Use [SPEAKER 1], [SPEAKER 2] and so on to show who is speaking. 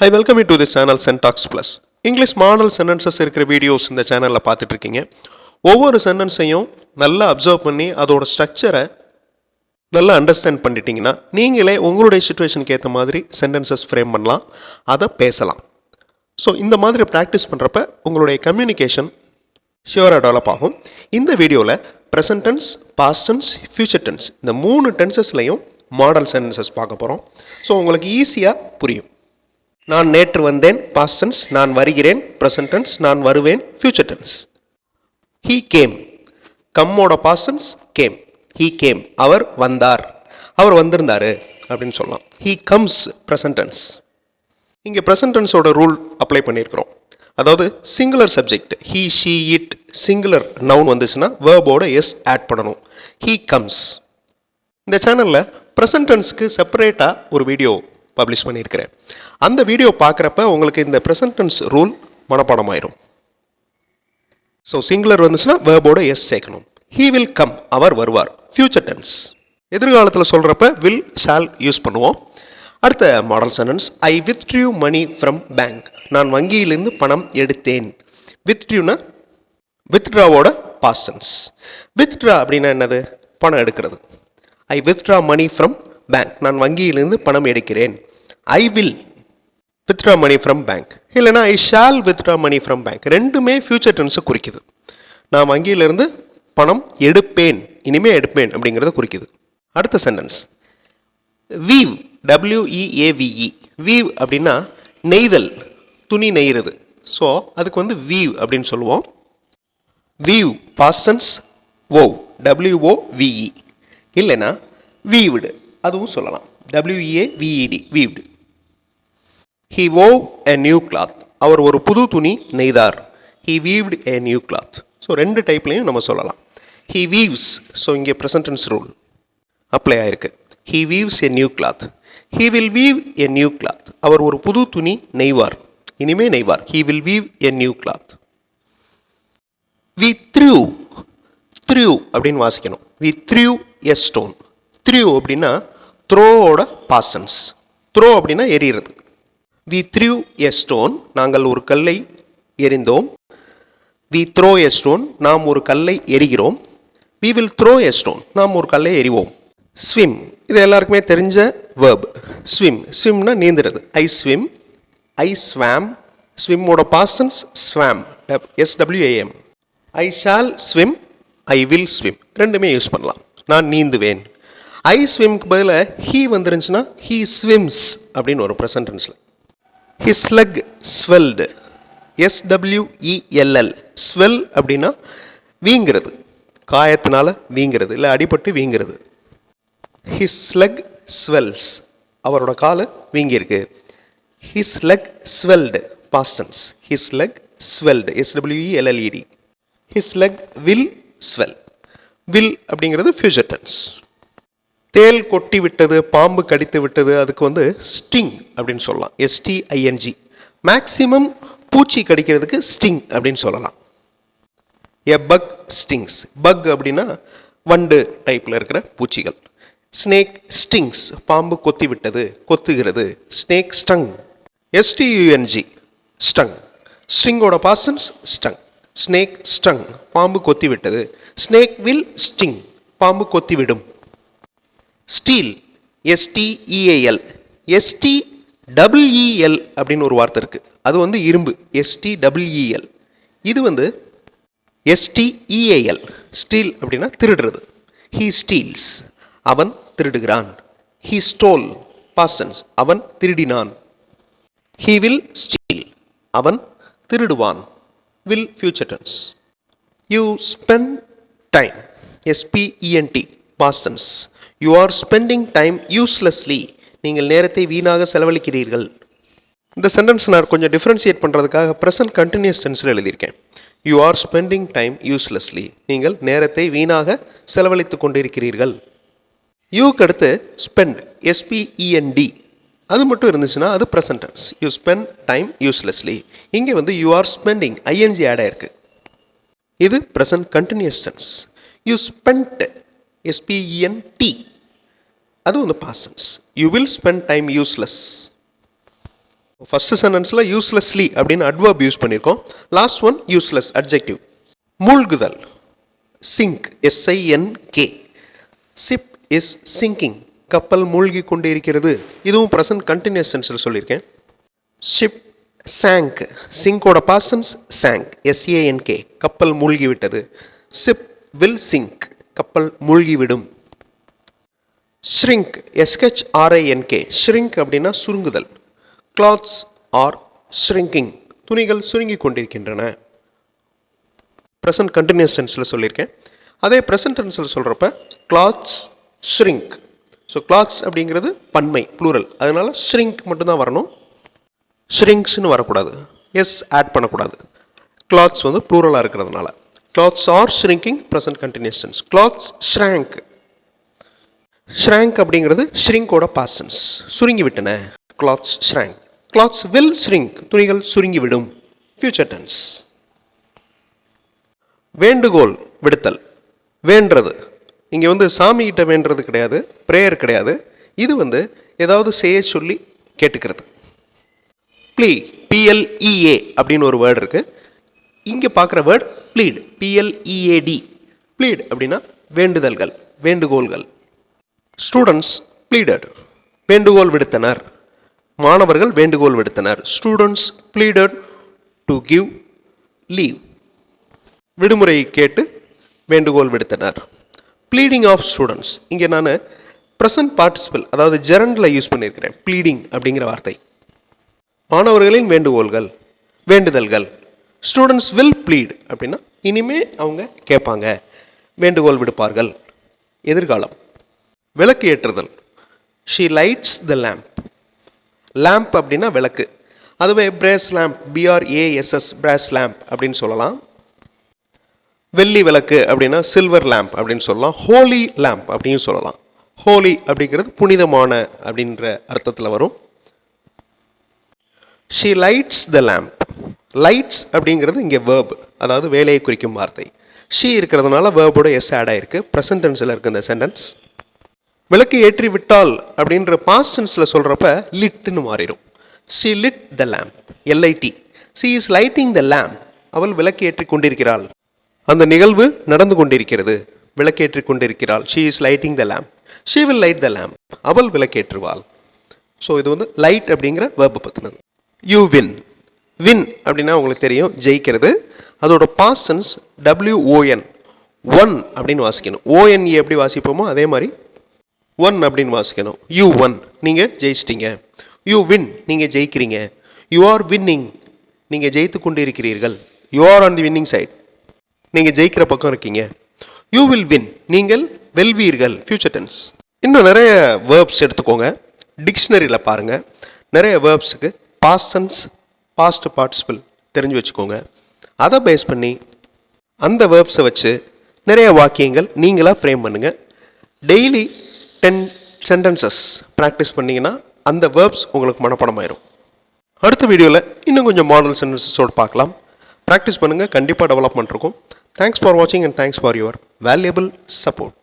[SPEAKER 1] Hi, welcome you to this channel Syntax Plus. English model sentences இருக்கிற videos இந்த சேனலில் பார்த்துட்டு இருக்கீங்க. ஒவ்வொரு சென்டென்ஸையும் நல்லா அப்சர்வ் பண்ணி அதோட ஸ்ட்ரக்சரை நல்லா அண்டர்ஸ்டாண்ட் பண்ணிட்டீங்கன்னா நீங்களே உங்களுடைய சுச்சுவேஷனுக்கு ஏற்ற மாதிரி சென்டென்சஸ் ஃப்ரேம் பண்ணலாம், அதை பேசலாம். ஸோ இந்த மாதிரி ப்ராக்டிஸ் பண்ணுறப்ப உங்களுடைய கம்யூனிகேஷன் ஷியூராக டெவலப் ஆகும். இந்த வீடியோவில் present tense, past tense, future tense இந்த 3 டென்சஸ்லையும் மாடல் சென்டென்சஸ் பார்க்க போகிறோம். ஸோ உங்களுக்கு ஈஸியாக புரியும். நான் நேற்று வந்தேன் பாஸ்ட் டென்ஸ், நான் வருகிறேன் ப்ரெசன்ட் டென்ஸ், நான் வருவேன் ஃபியூச்சர் டென்ஸ். ஹீ கேம், கம்மோட past tense came. He came, அவர் வந்தார், அவர் வந்திருந்தாரு அப்படின்னு சொல்லலாம். He comes present tense. இங்கே ப்ரெசன்ட் டென்ஸோட ரூல் அப்ளை பண்ணியிருக்கிறோம். அதாவது singular subject he, she, it, singular noun வந்துச்சுன்னா வேர்போட எஸ் ஆட் பண்ணணும். He comes. இந்த சேனலில் ப்ரெசன்ட் டென்ஸ்க்கு செப்பரேட்டாக ஒரு வீடியோ பப்ளிஷ் பண்ணியிருக்கிறேன். அந்த வீடியோ பார்க்குறப்ப உங்களுக்கு இந்த ப்ரெசன்ட் டென்ஸ் ரூல் மனப்பாடம் ஆயிரும். ஸோ சிங்குலர் வந்துச்சுன்னா வேர்போட எஸ் சேர்க்கணும். ஹீ வில் கம், அவர் வருவார். ஃபியூச்சர் டென்ஸ் எதிர்காலத்தில் சொல்கிறப்ப வில், ஷால் யூஸ் பண்ணுவோம். அடுத்த model sentence I withdrew money from bank. நான் வங்கியிலிருந்து பணம் எடுத்தேன். வித்ட்ரூனா வித்ட்ராவோட பாஸ்ட் டென்ஸ். வித்ட்ரா அப்படின்னா என்னது? பணம் எடுக்கிறது. I withdraw money from bank, நான் வங்கியிலிருந்து பணம் எடுக்கிறேன். I will withdraw money from bank, இல்லைனா I shall withdraw money from bank. ரெண்டுமே ஃபியூச்சர் டென்ஸை குறிக்குது. நான் வங்கியிலிருந்து பணம் எடுப்பேன், இனிமே எடுப்பேன் அப்படிங்கிறத குறிக்குது. அடுத்த சென்டென்ஸ் வீவ், WEAVE. வீவ் அப்படின்னா நெய்தல், துணி நெய்கிறது. ஸோ அதுக்கு வீவ் அப்படின்னு சொல்லுவோம். Weave past tense WOW, WOVE. இல்லைனா வீவ்டு அதுவும் சொல்லலாம். WEAVED, weaved. He wove a new cloth. அவர் ஒரு புது துணி நெய்தார். He weaved a new cloth. So ரெண்டு டைப்லையும் நம்ம சொல்லலாம். He weaves. ஸோ இங்கே ப்ரெசன்ட் டென்ஸ் ரூல் அப்ளை ஆயிருக்கு. He weaves a new cloth. He will weave a new cloth. அவர் ஒரு புது துணி நெய்வார், இனிமே நெய்வார். He will weave a new cloth. We threw அப்படின்னு வாசிக்கணும். We threw a stone. threw அப்படின்னா த்ரோவோட பாஸ்ட் டென்ஸ். த்ரோ அப்படின்னா எறிகிறது. வி த்ரூ எ ஸ்டோன், நாங்கள் ஒரு கல்லை எறிந்தோம். வி த்ரோ எ ஸ்டோன், நாம் ஒரு கல்லை எறிகிறோம். We will throw a stone, நாம் ஒரு கல்லை எறிவோம். ஸ்விம், இது எல்லாருக்குமே தெரிஞ்ச வேர்ப். ஸ்விம், ஸ்விம்னா நீந்துறது. I swim, I swam. ஸ்விம்மோட past tense swam, SWAM. I shall swim, I will swim. ரெண்டுமே யூஸ் பண்ணலாம். நான் நீந்துவேன். ஐ ஸ்விம்க்கு பதிலாக ஹீ வந்துருந்துச்சுன்னா ஹீ ஸ்விம்ஸ் அப்படின்னு ஒரு ப்ரெசன்ட் டென்ஸில். His leg swelled, SWELL. Swell அப்படின்னா வீங்கிறது, காயத்தினால வீங்கிறது, இல்லை அடிபட்டு வீங்கிறது. ஹிஸ் லெக் ஸ்வெல்ஸ், அவரோட காலை வீங்கியிருக்கு. His leg swelled past tense. His leg swelled, SWELLED. His leg will swell. Will அப்படிங்கிறது ஃபியூச்சர் டென்ஸ். தேல் கொட்டி விட்டது, பாம்பு கடித்து விட்டது, அதுக்கு ஸ்டிங் அப்படின்னு சொல்லலாம். STING. மேக்சிமம் பூச்சி கடிக்கிறதுக்கு ஸ்டிங் அப்படின்னு சொல்லலாம். எ பக் ஸ்டிங்ஸ். பக் அப்படின்னா வண்டு டைப்பில் இருக்கிற பூச்சிகள். ஸ்னேக் ஸ்டிங்ஸ், பாம்பு கொத்தி விட்டது, கொத்துகிறது. Snake ஸ்டங், STUNG, ஸ்டங். ஸ்ட்ரிங்கோட பாஸ்ட் ஸ்டங். ஸ்னேக் ஸ்டங், பாம்பு கொத்தி விட்டது. ஸ்னேக் வில் ஸ்டிங், பாம்பு கொத்தி விடும். Steel, STEAL. STEEL அப்படின்னு ஒரு வார்த்தை இருக்குது. அது இரும்பு, STEEL. இது STEAL. ஸ்டீல் அப்படின்னா திருடுறது. ஹீ ஸ்டீல்ஸ், அவன் திருடுகிறான். ஹீ ஸ்டோல் பாஸ்ட் டென்ஸ், அவன் திருடினான். ஹீ வில் ஸ்டீல், அவன் திருடுவான். Will future tense. You spend time, SPENT past tense. You are spending time uselessly, நீங்கள் நேரத்தை வீணாக செலவழிக்கிறீர்கள். இந்த சென்டென்ஸ் நான் கொஞ்சம் டிஃப்ரென்ஷியேட் பண்ணுறதுக்காக ப்ரெசன்ட் கண்டினியூஸ் டென்ஸில் எழுதியிருக்கேன். You are spending time uselessly, நீங்கள் நேரத்தை வீணாக செலவழித்து கொண்டிருக்கிறீர்கள். யூக்கு அடுத்து ஸ்பெண்ட், SPEND. அது மட்டும் இருந்துச்சுன்னா அது present tense. You spend time uselessly. இங்கே you are spending ING add ஆயிருக்கு. இது present continuous tense. You spent, SPENT. அது past tense. You will spend time useless. First சென்டென்ஸில் யூஸ்லெஸ்லி அப்படின்னு அட்வர்ப் யூஸ் பண்ணியிருக்கோம். Last one useless adjective. மூழ்குதல் sink, SINK. Ship is sinking, கப்பல் மூழ்கி கொண்டு இருக்கிறது. இதுவும் ப்ரெசன்ட் கண்டினியூஸ் டென்ஸில் சொல்லியிருக்கேன். ஷிப் sank, சிங்கோட பாஸ்ட் டென்ஸ் sank, SANK, கப்பல் மூழ்கி விட்டது. ஷிப் will sink, கப்பல் மூழ்கிவிடும். shrink, SHRINK, shrink அப்படின்னா சுருங்குதல். clothes are shrinking, துணிகள் சுருங்கி கொண்டிருக்கின்றன. ப்ரெசன்ட் கண்டினியூஸ் டென்ஸில் சொல்லியிருக்கேன். அதே ப்ரெசன்ட் டென்ஸில் சொல்கிறப்ப clothes shrink. ஸோ clothes அப்படிங்கிறது பன்மை ப்ளூரல், அதனால shrink மட்டும்தான் வரணும், ஷ்ரிங்க்ஸ்னு வரக்கூடாது, எஸ் ஆட் பண்ணக்கூடாது. கிளாத்ஸ் வந்து ப்ளூரலாக இருக்கிறதுனால. Clothes are shrinking, present continuous tense. Clothes shrank, shrank அப்படிங்கிறது ஷ்ரிங்கோட பாஸ்ட் டென்ஸ், சுருங்கி விட்டன. Clothes shrank. Clothes will shrink, துணிகள் சுருங்கிவிடும், ஃபியூச்சர் டென்ஸ். வேண்டுகோள் விடுத்தல், வேண்டுறது இங்கே வந்து சாமிகிட்ட வேண்டுறது கிடையாது, ப்ரேயர் கிடையாது. இது வந்து ஏதாவது செய்ய சொல்லி கேட்டுக்கிறது. ப்ளீ, PLEA அப்படின்னு ஒரு வேர்டு இருக்குது. இங்கே பார்க்குற வேர்டு ப்ளீட், PLEAD. ப்ளீட் அப்படின்னா வேண்டுதல்கள், வேண்டுகோள்கள். ஸ்டூடெண்ட்ஸ் ப்ளீடட், வேண்டுகோள் விடுத்தனர். மாணவர்கள் வேண்டுகோள் விடுத்தனர். Students pleaded to give leave, விடுமுறையை கேட்டு வேண்டுகோள் விடுத்தனர். ப்ளீடிங் ஆஃப் ஸ்டூடெண்ட்ஸ், இங்கே நான் ப்ரெசன்ட் பார்ட்டிசிபிள் அதாவது ஜெரண்டில் யூஸ் பண்ணியிருக்கிறேன் ப்ளீடிங் அப்படிங்கிற வார்த்தை. மாணவர்களின் வேண்டுகோள்கள், வேண்டுதல்கள். ஸ்டூடெண்ட்ஸ் வில் ப்ளீட் அப்படின்னா இனிமே அவங்க கேட்பாங்க, வேண்டுகோள் விடுப்பார்கள், எதிர்காலம். விளக்கு ஏற்றுதல், she lights the lamp. Lamp அப்படின்னா விளக்கு, அதுவே brass lamp, BRASS, brass lamp அப்படின்னு சொல்லலாம். வெள்ளி விளக்கு அப்படின்னா சில்வர் லேம்ப் அப்படின்னு சொல்லலாம். ஹோலி லேம்ப் அப்படின்னு சொல்லலாம். ஹோலி அப்படிங்கிறது புனிதமான அப்படின்ற அர்த்தத்தில் வரும். She lights the lamp. Lights அப்படிங்கிறது இங்கே வேர்ப், அதாவது வேலையை குறிக்கும் வார்த்தை. ஷீ இருக்கிறதுனால வேர்போட எஸ் ஆட் ஆயிருக்கு. ப்ரெசன்ட் டென்ஸில் இருக்குது இந்த சென்டென்ஸ். விளக்கு ஏற்றி விட்டால் அப்படின்ற பாஸ்ட் டென்ஸில் சொல்கிறப்ப லிட்னு மாறிடும். She lit the lamp, LIT. She is lighting the lamp, அவள் விளக்கு ஏற்றி கொண்டிருக்கிறாள். அந்த நிகழ்வு நடந்து கொண்டிருக்கிறது, விளக்கேற்றி கொண்டிருக்கிறாள். She is lighting the lamp. She will light the lamp, அவள் விளக்கேற்றுவாள். ஸோ இது வந்து லைட் அப்படிங்கிற வேர்பை பற்றினது. யூ வின், வின் அப்படின்னா உங்களுக்கு தெரியும் ஜெயிக்கிறது. அதோட பாஸ்ட் டென்ஸ் WON, ஒன் அப்படின்னு வாசிக்கணும். ONE எப்படி வாசிப்போமோ அதே மாதிரி ஒன் அப்படின்னு வாசிக்கணும். யூ ஒன், நீங்கள் ஜெயிச்சிட்டீங்க. யூ வின், நீங்கள் ஜெயிக்கிறீங்க. யூ ஆர் வின்னிங், நீங்கள் ஜெயித்து கொண்டு இருக்கிறீர்கள். You are on the winning side, நீங்கள் ஜெயிக்கிற பக்கம் இருக்கீங்க. யூ வில் வின், நீங்கள் வெல்வீர்கள், ஃபியூச்சர் டென்ஸ். இன்னும் நிறைய வேர்ப்ஸ் எடுத்துக்கோங்க, டிக்ஷனரியில் பாருங்கள். நிறைய வேர்ப்ஸுக்கு பாஸ்ட் டென்ஸ், பாஸ்ட் பார்ட்டிசிபிள் தெரிஞ்சு வச்சுக்கோங்க. அதை பேஸ் பண்ணி அந்த வேர்ப்ஸை வச்சு நிறைய வாக்கியங்கள் நீங்களாக ஃப்ரேம் பண்ணுங்கள். டெய்லி 10 சென்டென்சஸ் ப்ராக்டிஸ் பண்ணிங்கன்னா அந்த வேர்ப்ஸ் உங்களுக்கு மனப்பாடமாயிரும். அடுத்த வீடியோவில் இன்னும் கொஞ்சம் மாடல் சென்டென்சஸோடு பார்க்கலாம். ப்ராக்டிஸ் பண்ணுங்கள், கண்டிப்பாக டெவலப்மெண்ட் இருக்கும். தேங்க்ஸ் ஃபார் வாட்சிங் and thanks for your valuable support.